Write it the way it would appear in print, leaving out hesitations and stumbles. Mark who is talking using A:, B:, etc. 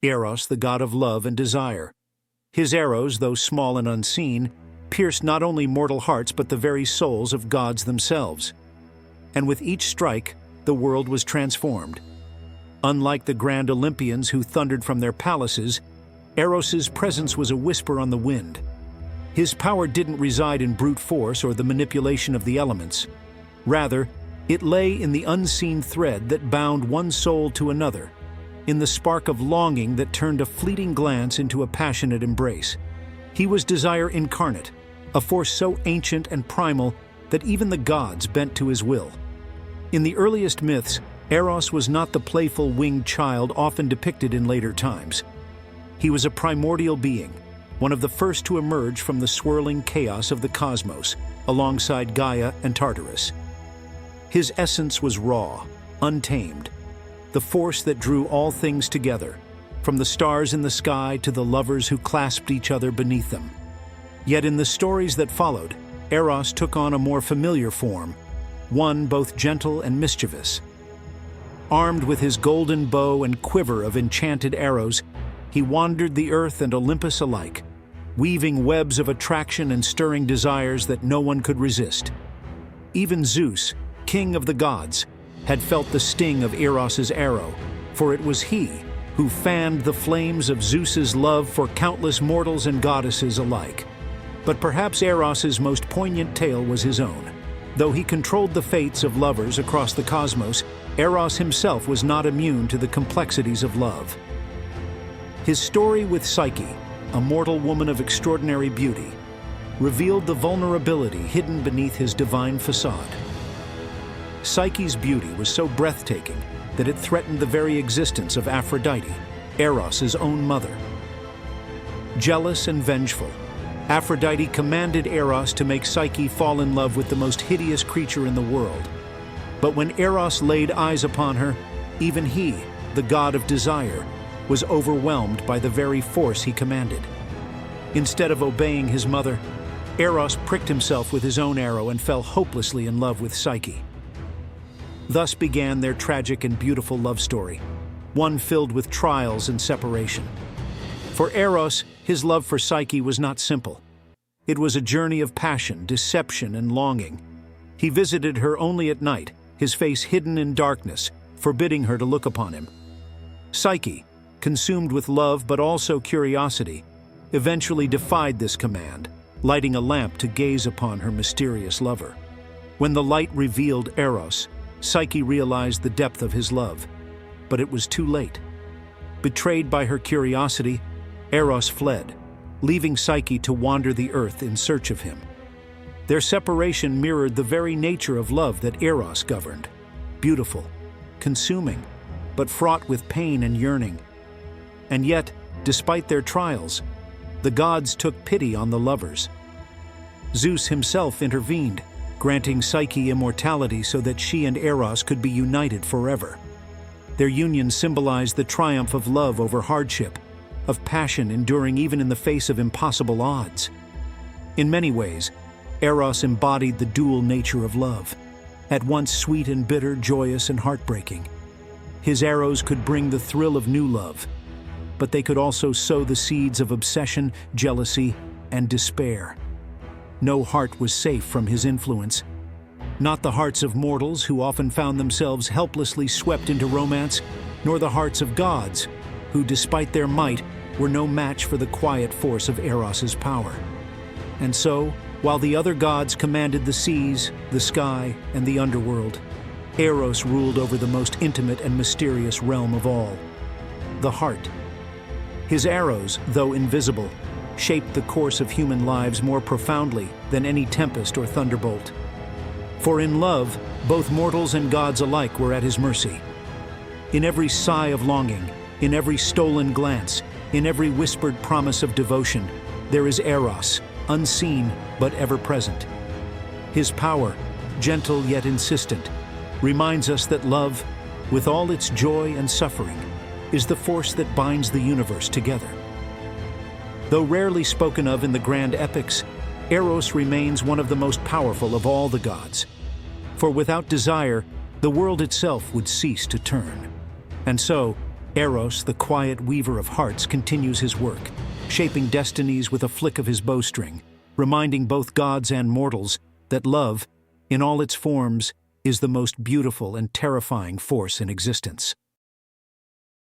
A: Eros, the god of love and desire. His arrows, though small and unseen, pierced not only mortal hearts but the very souls of gods themselves. And with each strike, the world was transformed. Unlike the grand Olympians who thundered from their palaces, Eros's presence was a whisper on the wind. His power didn't reside in brute force or the manipulation of the elements. Rather, it lay in the unseen thread that bound one soul to another, in the spark of longing that turned a fleeting glance into a passionate embrace. He was desire incarnate, a force so ancient and primal that even the gods bent to his will. In the earliest myths, Eros was not the playful winged child often depicted in later times. He was a primordial being, one of the first to emerge from the swirling chaos of the cosmos, alongside Gaia and Tartarus. His essence was raw, untamed, the force that drew all things together, from the stars in the sky to the lovers who clasped each other beneath them. Yet in the stories that followed, Eros took on a more familiar form, one both gentle and mischievous. Armed with his golden bow and quiver of enchanted arrows, he wandered the earth and Olympus alike, weaving webs of attraction and stirring desires that no one could resist. Even Zeus, king of the gods, had felt the sting of Eros's arrow, for it was he who fanned the flames of Zeus's love for countless mortals and goddesses alike. But perhaps Eros's most poignant tale was his own. Though he controlled the fates of lovers across the cosmos, Eros himself was not immune to the complexities of love. His story with Psyche, a mortal woman of extraordinary beauty, revealed the vulnerability hidden beneath his divine facade. Psyche's beauty was so breathtaking that it threatened the very existence of Aphrodite, Eros's own mother. Jealous and vengeful, Aphrodite commanded Eros to make Psyche fall in love with the most hideous creature in the world. But when Eros laid eyes upon her, even he, the god of desire, was overwhelmed by the very force he commanded. Instead of obeying his mother, Eros pricked himself with his own arrow and fell hopelessly in love with Psyche. Thus began their tragic and beautiful love story, one filled with trials and separation. For Eros, his love for Psyche was not simple. It was a journey of passion, deception, and longing. He visited her only at night, his face hidden in darkness, forbidding her to look upon him. Psyche, consumed with love but also curiosity, eventually defied this command, lighting a lamp to gaze upon her mysterious lover. When the light revealed Eros, Psyche realized the depth of his love, but it was too late. Betrayed by her curiosity, Eros fled, leaving Psyche to wander the earth in search of him. Their separation mirrored the very nature of love that Eros governed: beautiful, consuming, but fraught with pain and yearning. And yet, despite their trials, the gods took pity on the lovers. Zeus himself intervened, granting Psyche immortality so that she and Eros could be united forever. Their union symbolized the triumph of love over hardship, of passion enduring even in the face of impossible odds. In many ways, Eros embodied the dual nature of love, at once sweet and bitter, joyous and heartbreaking. His arrows could bring the thrill of new love, but they could also sow the seeds of obsession, jealousy, and despair. No heart was safe from his influence. Not the hearts of mortals, who often found themselves helplessly swept into romance, nor the hearts of gods, who, despite their might, were no match for the quiet force of Eros's power. And so, while the other gods commanded the seas, the sky, and the underworld, Eros ruled over the most intimate and mysterious realm of all, the heart. His arrows, though invisible, shaped the course of human lives more profoundly than any tempest or thunderbolt. For in love, both mortals and gods alike were at his mercy. In every sigh of longing, in every stolen glance, in every whispered promise of devotion, there is Eros, unseen but ever present. His power, gentle yet insistent, reminds us that love, with all its joy and suffering, is the force that binds the universe together. Though rarely spoken of in the grand epics, Eros remains one of the most powerful of all the gods. For without desire, the world itself would cease to turn. And so, Eros, the quiet weaver of hearts, continues his work, shaping destinies with a flick of his bowstring, reminding both gods and mortals that love, in all its forms, is the most beautiful and terrifying force in existence.